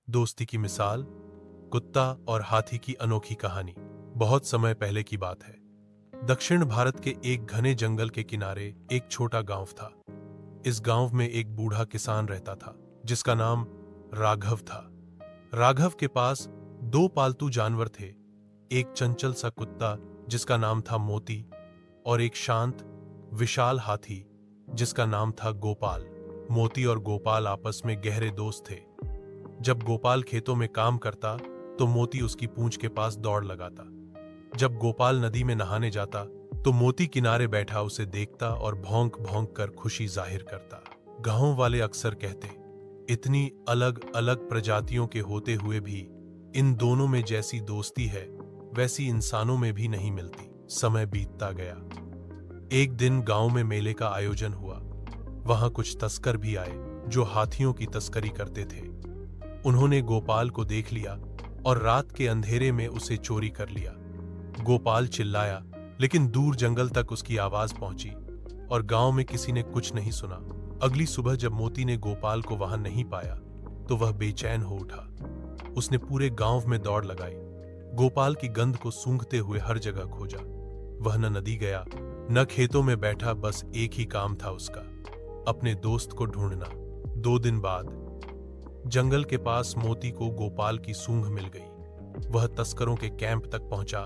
दोस्ती की मिसाल, कुत्ता और हाथी की अनोखी कहानी। बहुत समय पहले की बात है। दक्षिण भारत के एक घने जंगल के किनारे एक छोटा गांव था। इस गांव में एक बूढ़ा किसान रहता था जिसका नाम राघव था। राघव के पास दो पालतू जानवर थे, एक चंचल सा कुत्ता जिसका नाम था मोती और एक शांत विशाल हाथी जिसका नाम था गोपाल। मोती और गोपाल आपस में गहरे दोस्त थे। जब गोपाल खेतों में काम करता तो मोती उसकी पूंछ के पास दौड़ लगाता। जब गोपाल नदी में नहाने जाता तो मोती किनारे बैठा उसे देखता और भौंक भौंक कर खुशी जाहिर करता। गांव वाले अक्सर कहते, इतनी अलग अलग प्रजातियों के होते हुए भी इन दोनों में जैसी दोस्ती है वैसी इंसानों में भी नहीं मिलती। समय बीतता गया। एक दिन गांव में मेले का आयोजन हुआ। वहां कुछ तस्कर भी आए जो हाथियों की तस्करी करते थे। उन्होंने गोपाल को देख लिया और रात के अंधेरे में उसे चोरी कर लिया। गोपाल चिल्लाया, लेकिन दूर जंगल तक उसकी आवाज पहुंची और गांव में किसी ने कुछ नहीं सुना। अगली सुबह जब मोती ने गोपाल को वहां नहीं पाया तो वह बेचैन हो उठा। उसने पूरे गांव में दौड़ लगाई, गोपाल की गंध को सूंघते हुए हर जगह खोजा। वह न नदी गया न खेतों में बैठा, बस एक ही काम था उसका, अपने दोस्त को ढूंढना। 2 दिन बाद जंगल के पास मोती को गोपाल की सूंघ मिल गई। वह तस्करों के कैंप तक पहुंचा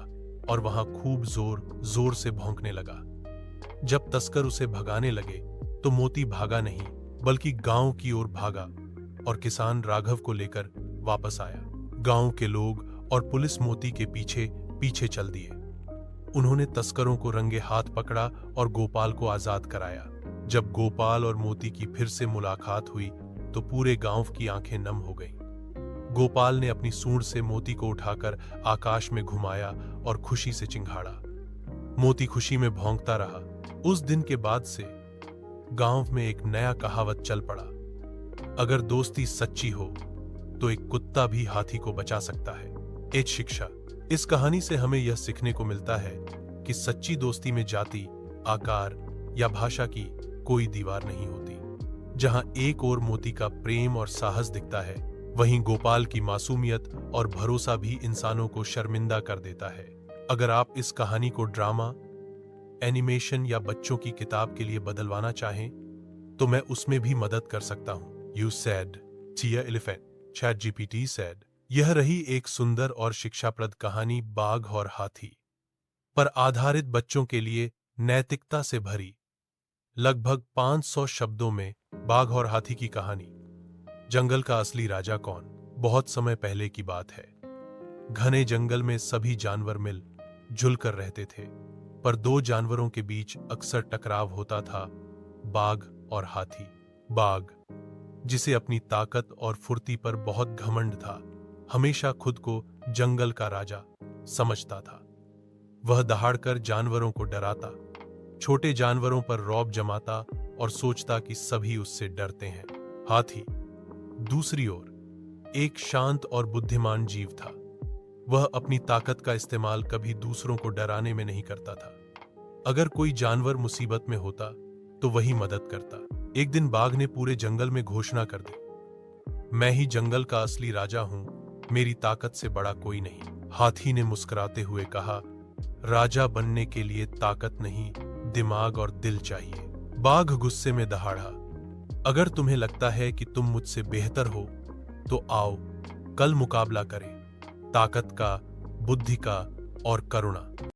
और वहां खूब जोर जोर से भौंकने लगा। जब तस्कर उसे भगाने लगे तो मोती भागा नहीं बल्कि गांव की ओर भागा और किसान राघव को लेकर वापस आया। गांव के लोग और पुलिस मोती के पीछे पीछे चल दिए। उन्होंने तस्करों को रंगे हाथ पकड़ा और गोपाल को आजाद कराया। जब गोपाल और मोती की फिर से मुलाकात हुई तो पूरे गांव की आंखें नम हो गईं। गोपाल ने अपनी सूंड से मोती को उठाकर आकाश में घुमाया और खुशी से चिंघाड़ा। मोती खुशी में भौंकता रहा। उस दिन के बाद से गांव में एक नया कहावत चल पड़ा, अगर दोस्ती सच्ची हो तो एक कुत्ता भी हाथी को बचा सकता है। एक शिक्षा, इस कहानी से हमें यह सीखने को मिलता है कि सच्ची दोस्ती में जाति, आकार या भाषा की कोई दीवार नहीं होती। जहां एक ओर मोती का प्रेम और साहस दिखता है, वहीं गोपाल की मासूमियत और भरोसा भी इंसानों को शर्मिंदा कर देता है। अगर आप इस कहानी को ड्रामा, एनिमेशन या बच्चों की किताब के लिए बदलवाना चाहें तो मैं उसमें भी मदद कर सकता हूं। यू सेड, टिया एलिफेंट, ChatGPT सेड। यह रही एक सुंदर और शिक्षाप्रद कहानी, बाघ और हाथी पर आधारित, बच्चों के लिए नैतिकता से भरी, लगभग 500 शब्दों में बाघ और हाथी की कहानी। जंगल का असली राजा कौन? बहुत समय पहले की बात है। घने जंगल में सभी जानवर मिल जुल कर रहते थे, पर 2 जानवरों के बीच अक्सर टकराव होता था, बाघ और हाथी। बाघ, जिसे अपनी ताकत और फुर्ती पर बहुत घमंड था, हमेशा खुद को जंगल का राजा समझता था। वह दहाड़कर जानवरों को डराता, छोटे जानवरों पर रौब जमाता और सोचता कि सभी उससे डरते हैं। हाथी दूसरी ओर एक शांत और बुद्धिमान जीव था। वह अपनी ताकत का इस्तेमाल कभी दूसरों को डराने में नहीं करता था। अगर कोई जानवर मुसीबत में होता तो वही मदद करता। एक दिन बाघ ने पूरे जंगल में घोषणा कर दी, मैं ही जंगल का असली राजा हूं, मेरी ताकत से बड़ा कोई नहीं। हाथी ने मुस्कुराते हुए कहा, राजा बनने के लिए ताकत नहीं, दिमाग और दिल चाहिए। बाघ गुस्से में दहाड़ा, अगर तुम्हें लगता है कि तुम मुझसे बेहतर हो तो आओ कल मुकाबला करें, ताकत का, बुद्धि का और करुणा।